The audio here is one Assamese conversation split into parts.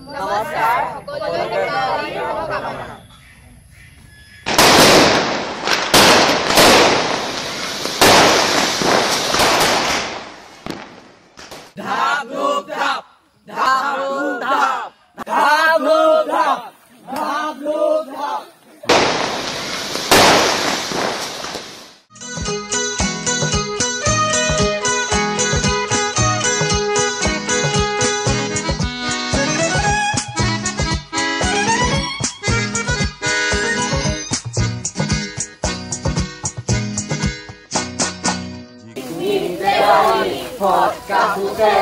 নমস্কাৰ সকলোকে দীপাৱলীৰ শুভকামনা। ধাপ ধুপ ধাপ ধাপ ধুপ ধাপ ধাপ ধুপ ধাপ ধাপ ধুপ ধাপ। ফটকা ফুটে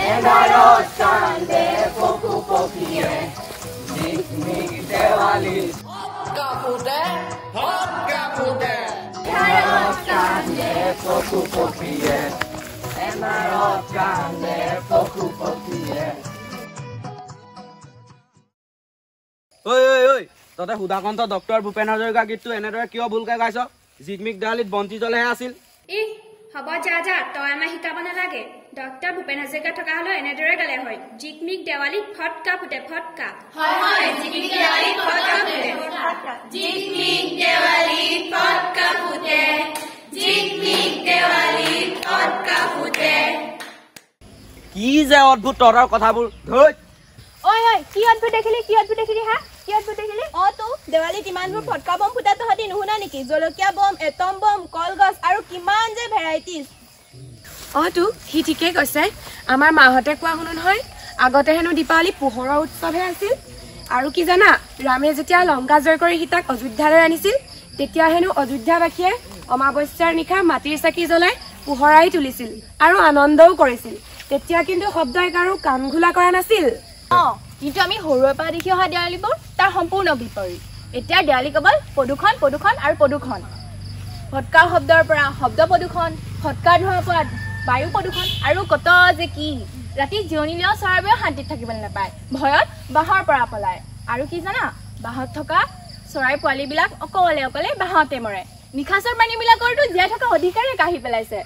এন্ধাৰত কান্দে পশু পক্ষীয়ে ঝিকমিক দেৱালী ফটকা ফুটে এন্ধাৰত কান্দে পশু পক্ষীয়ে এন্ধাৰত কান্দে পশু পক্ষীয়ে। ঐ ততে সুধাকণ্ঠ ডক্টৰ ভূপেন হাজৰিকা গীতটো এনেদৰে কিয় ভুলকে গাইছ? ঝিকমিক দেৱালীত বন্তি জ্বলেহে আছিল। হ'ব যা তই আমাক শিকাব নালাগে। ডক্টৰ ভূপেন হাজৰিকা থকা হলেও এনেদৰে গালে হয়। ঝিকমিক দেৱালীত ফটকা ফুটে ফটকা। হয় ঝিকমিক দেৱালীত ফটকা ফুটে ঝিকমিক দেৱালীত ফটকা ফুটে ঝিকমিক দেৱালীত ফটকা ফুটে। কি যে অদ্ভুত তহঁতৰ কথাবোৰ ধৈত। ঐ কি অদ্ভুত দেখিলি হা? কি অদ্ভুত দেখিলি? তো দেৱালীত ইমানবোৰ ফটকা বম ফুটা তহঁতি নুশুনা নেকি? জলকীয়া বম, এটম বম, কলগছ আৰু কিমান যে ভেৰাইটিজ। তো সি ঠিকেই কৈছে। আমাৰ মাহঁতে কোৱা শুনো নহয়, আগতে হেনো দীপাৱলী পোহৰৰ উৎসৱহে আছিল। আৰু কি জানা, ৰামে যেতিয়া লংকা জয় কৰি সীতাক অযোধ্যালৈ আনিছিল, তেতিয়া হেনো অযোধ্যাবাসীয়ে অমাৱস্যাৰ নিশা মাটিৰ চাকি জ্বলাই পোহৰাই তুলিছিল আৰু আনন্দও কৰিছিল। তেতিয়া কিন্তু শব্দই কাৰো কাণ ঘোলা কৰা নাছিল। কিন্তু আমি সৰুৰে পৰা দেখি অহা দেৱালীবোৰ তাৰ সম্পূৰ্ণ বিপৰীত। এতিয়া দেৱালী কেৱল প্ৰদূষণ আৰু প্ৰদূষণ। ফটকাৰ শব্দৰ পৰা শব্দ প্ৰদূষণ, ফটকাৰ ধোঁৱাৰ পৰা বায়ু প্ৰদূষণ আৰু কত যে কি। ৰাতি জিৰণি লোৱা চৰাইবোৰে শান্তিত থাকিবলৈ নাপায়, ভয়ত বাঁহৰ পৰা পলায়। আৰু কি জানা, বাঁহত থকা চৰাই পোৱালীবিলাক অকলে বাঁহতে মৰে। নিশাচৰ প্ৰাণীবিলাকৰতো জীয়াই থকা অধিকাৰে কাঢ়ি পেলাইছে।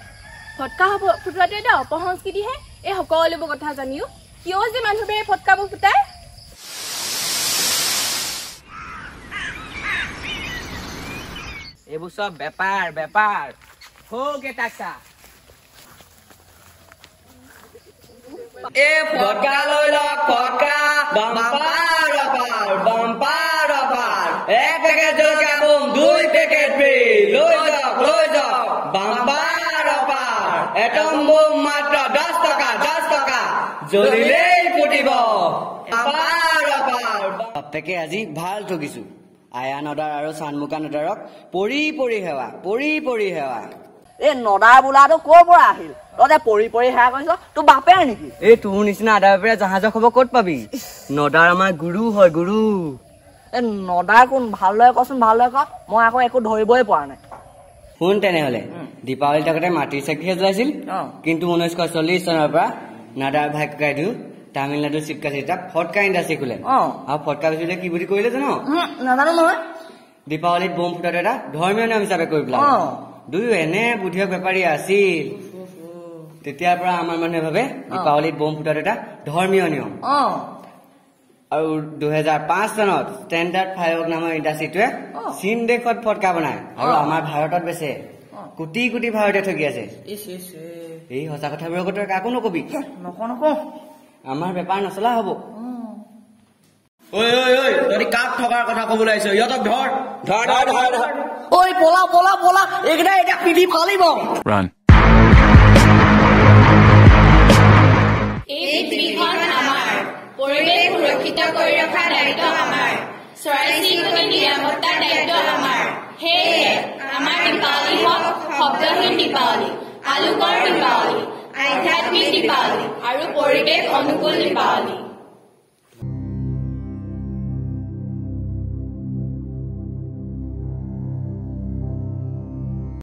ফটকা ফুটোৱাটো এটা অপসংস্কৃতিহে। এই সকলোবোৰ কথা জানিও কিয় যে মানুহবোৰে ফটকাবোৰ ফুটায়? এইবোৰ চব বেপাৰ হোকে টাকা। ফটকা লৈ লওক ফটকা, বাম্পাৰ অফাৰ। 1 পেকেট জলকীয়া বম 2 পেকেট ফ্ৰী। লৈ যাওক বাম্পাৰ অফাৰ। এটম বম মাত্ৰ 10 টকা জ্বলিলেই ফুটিব। Bumper offer. বাপেকে আজি ভাল ঠগিছো। আয়া নদাৰ আৰু চানমুকা নদাৰক পৰি সেৱা। এই নদা বোলাটো ক'ৰ পৰা আহিল? তই পৰি সেৱা কৰিছ, তোৰ বাপে নেকি? এই তোৰ নিচিনা আদাৰ পৰা জাহাজৰ খবৰ ক'ত পাবি? নদাৰ আমাৰ গুৰু হয়, গুৰু। এই নদাৰ কোন? ভালদৰে কচোন, ভালদৰে ক। মই আকৌ একো ধৰিবই পৰা নাই। শুন তেনেহলে, দীপাৱলী থাকোতে মাটিৰ চাকিহে জ্বলাইছিল। কিন্তু 1940 চনৰ পৰা নাদাৰ ভাই ককাইদেউ তামিলনাডুৰ চিপকাচিটা ফটকা ইণ্ডাষ্ট্ৰী খোলে। আৰু ফটকা বেচিলে কি বুলি কৰিলে জানো? নাজানো নহয়। দীপাৱলীত বম ফুটাটো এটা ধৰ্মীয় নিয়ম হিচাপে কৰি পেলালে। দুয়ো এনে বুদ্ধিয়ক বেপাৰী আছিল। তেতিয়াৰ পৰা আমাৰ মানুহে ভাবে দীপাৱলীত বম ফুটাটো এটা ধৰ্মীয় নিয়ম। আৰু 2005 চনত ষ্টেণ্ডাৰ্ড ফায়াৰৱৰ্ক নামৰ ইণ্ডাষ্ট্ৰীটোৱে চীন দেশত ফটকা বনায় আৰু আমাৰ ভাৰতত বেচে। কোটি ভাৰতীয় ঠগি আছে। এই সঁচা কথাবোৰৰ কথা কাকো নকবি। নকওঁ। আমাৰ বেপাৰ নচলা হব। তই কাক থকাৰ কথা কবলৈ আহিছ? ইহঁতক ধৰ। ঐ পলা এইকেইটা এতিয়া পিধি ফালিব। এই পৃথিৱীখন আমাৰ, পৰিৱেশ সুৰক্ষিত কৰি ৰখাৰ দায়িত্ব আমাৰ, চৰাই চিৰিকটিৰ নিৰাপত্তাৰ দায়িত্ব আমাৰ। সেয়ে আমাৰ দীপাৱলী হওক শব্দহীন দীপাৱলী, আলোকৰ দীপাৱলী, আধ্যাত্মিক দীপাৱলী আৰু পৰিৱেশ অনুকূল দীপাৱলী।